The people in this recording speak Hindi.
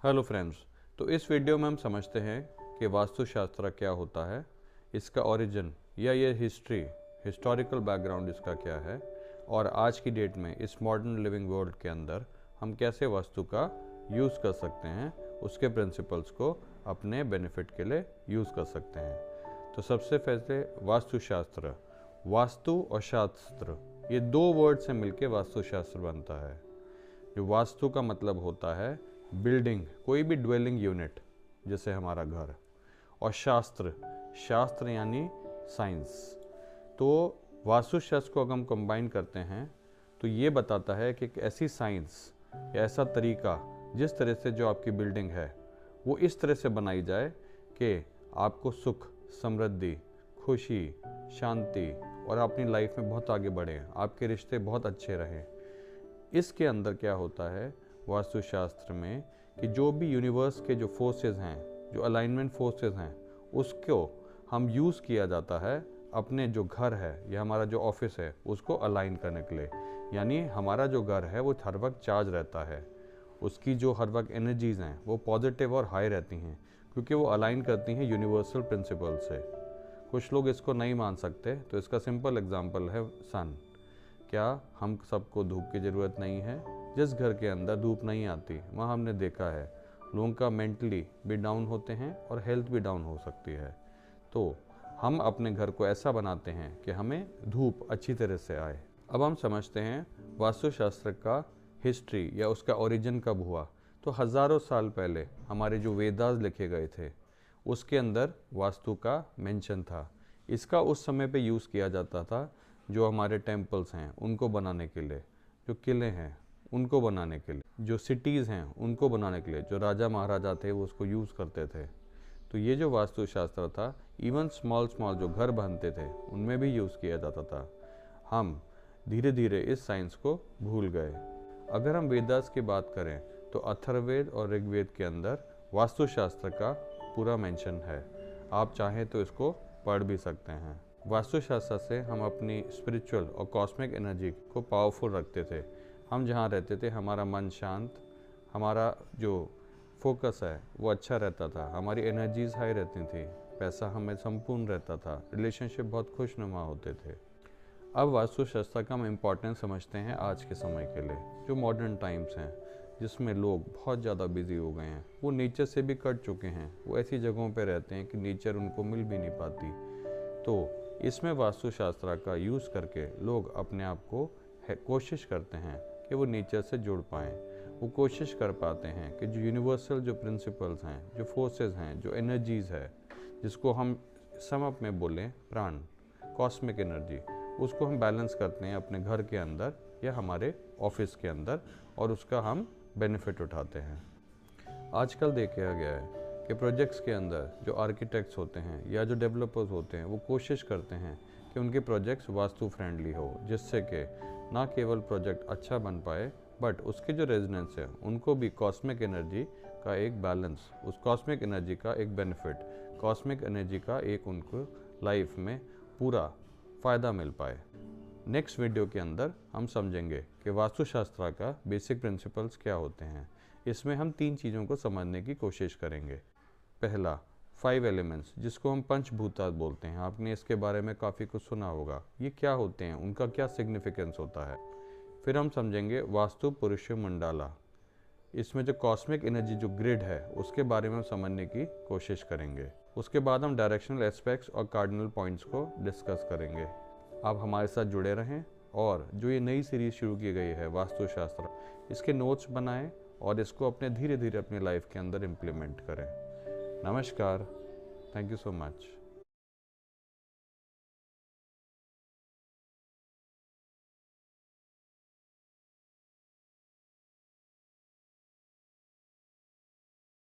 Hello friends. तो इस वीडियो में हम समझते हैं कि वास्तुशास्त्र क्या होता है, इसका ओरिजिन या ये हिस्टोरिकल बैकग्राउंड इसका क्या है, और आज की डेट में इस मॉडर्न लिविंग वर्ल्ड के अंदर हम कैसे वास्तु का यूज़ कर सकते हैं, उसके प्रिंसिपल्स को अपने बेनिफिट के लिए यूज़ कर सकते हैं। तो सबसे पहले वास्तुशास्त्र, वास्तु और शास्त्र ये दो वर्ड से मिलके वास्तुशास्त्र बनता है। जो वास्तु का मतलब होता है बिल्डिंग, कोई भी ड्वेलिंग यूनिट जैसे हमारा घर, और शास्त्र यानी साइंस। तो वास्तुशास्त्र को अगर हम कंबाइन करते हैं तो ये बताता है कि एक ऐसी साइंस या ऐसा तरीका जिस तरह से जो आपकी बिल्डिंग है वो इस तरह से बनाई जाए कि आपको सुख, समृद्धि, खुशी, शांति और अपनी लाइफ में बहुत आगे बढ़ें, आपके रिश्ते बहुत अच्छे रहें। इसके अंदर क्या होता है वास्तुशास्त्र में कि जो भी यूनिवर्स के जो फोर्सेस हैं, जो अलाइनमेंट फोर्सेस हैं, उसको हम यूज़ किया जाता है अपने जो घर है या हमारा जो ऑफिस है उसको अलाइन करने के लिए। यानी हमारा जो घर है वो हर वक्त चार्ज रहता है, उसकी जो हर वक्त एनर्जीज़ हैं वो पॉजिटिव और हाई रहती हैं, क्योंकि वो अलाइन करती हैं यूनिवर्सल प्रिंसिपल से। कुछ लोग इसको नहीं मान सकते, तो इसका सिंपल एग्जांपल है सन। क्या हम सबको धूप की ज़रूरत नहीं है? जिस घर के अंदर धूप नहीं आती वहाँ हमने देखा है लोगों का मेंटली भी डाउन होते हैं और हेल्थ भी डाउन हो सकती है। तो हम अपने घर को ऐसा बनाते हैं कि हमें धूप अच्छी तरह से आए। अब हम समझते हैं वास्तुशास्त्र का हिस्ट्री या उसका ओरिजिन कब हुआ। तो हज़ारों साल पहले हमारे जो वेदास लिखे गए थे उसके अंदर वास्तु का मेंशन था। इसका उस समय पे यूज़ किया जाता था जो हमारे टेम्पल्स हैं उनको बनाने के लिए, जो किले हैं उनको बनाने के लिए, जो सिटीज़ हैं उनको बनाने के लिए, जो राजा महाराजा थे वो उसको यूज़ करते थे। तो ये जो वास्तुशास्त्र था इवन स्मॉल जो घर बनते थे उनमें भी यूज़ किया जाता था। हम धीरे धीरे इस साइंस को भूल गए। अगर हम वेदास की बात करें तो अथर्ववेद और ऋग्वेद के अंदर वास्तुशास्त्र का पूरा मेंशन है। आप चाहें तो इसको पढ़ भी सकते हैं। वास्तुशास्त्र से हम अपनी स्पिरिचुअल और कॉस्मिक एनर्जी को पावरफुल रखते थे। हम जहाँ रहते थे हमारा मन शांत, हमारा जो फोकस है वो अच्छा रहता था, हमारी एनर्जीज हाई रहती थी, पैसा हमें संपूर्ण रहता था, रिलेशनशिप बहुत खुशनुमा होते थे। अब वास्तुशास्त्र का हम इम्पोर्टेंस समझते हैं आज के समय के लिए, जो मॉडर्न टाइम्स हैं जिसमें लोग बहुत ज़्यादा बिजी हो गए हैं, वो नेचर से भी कट चुके हैं, वो ऐसी जगहों पे रहते हैं कि नेचर उनको मिल भी नहीं पाती। तो इसमें वास्तुशास्त्र का यूज़ करके लोग अपने आप को कोशिश करते हैं कि वो नेचर से जुड़ पाएँ। वो कोशिश कर पाते हैं कि जो यूनिवर्सल जो प्रिंसिपल्स हैं, जो फोर्सेस हैं, जो एनर्जीज़ है, जिसको हम सम अप में बोलें प्राण, कॉस्मिक एनर्जी, उसको हम बैलेंस करते हैं अपने घर के अंदर या हमारे ऑफिस के अंदर, और उसका हम बेनिफिट उठाते हैं। आजकल देखा गया है कि प्रोजेक्ट्स के अंदर जो आर्किटेक्ट्स होते हैं या जो डेवलपर्स होते हैं वो कोशिश करते हैं कि उनके प्रोजेक्ट्स वास्तु फ्रेंडली हो, जिससे कि ना केवल प्रोजेक्ट अच्छा बन पाए बट उसके जो रेजिडेंट्स हैं उनको भी कॉस्मिक एनर्जी का एक बैलेंस, उस कॉस्मिक एनर्जी का एक बेनिफिट, कॉस्मिक एनर्जी का एक उनको लाइफ में पूरा फ़ायदा मिल पाए। नेक्स्ट वीडियो के अंदर हम समझेंगे कि वास्तुशास्त्र का बेसिक प्रिंसिपल्स क्या होते हैं। इसमें हम 3 चीज़ों को समझने की कोशिश करेंगे। पहला 5 एलिमेंट्स, जिसको हम पंचभूता बोलते हैं। आपने इसके बारे में काफ़ी कुछ सुना होगा। ये क्या होते हैं, उनका क्या सिग्निफिकेंस होता है। फिर हम समझेंगे वास्तु पुरुष मंडाला। इसमें जो कॉस्मिक एनर्जी जो ग्रिड है उसके बारे में हम समझने की कोशिश करेंगे। उसके बाद हम डायरेक्शनल एस्पेक्ट्स और कार्डिनल पॉइंट्स को डिस्कस करेंगे। आप हमारे साथ जुड़े रहें, और जो ये नई सीरीज़ शुरू की गई है वास्तुशास्त्र, इसके नोट्स बनाएं और इसको धीरे धीरे अपनी लाइफ के अंदर इम्प्लीमेंट करें। नमस्कार, थैंक यू सो मच।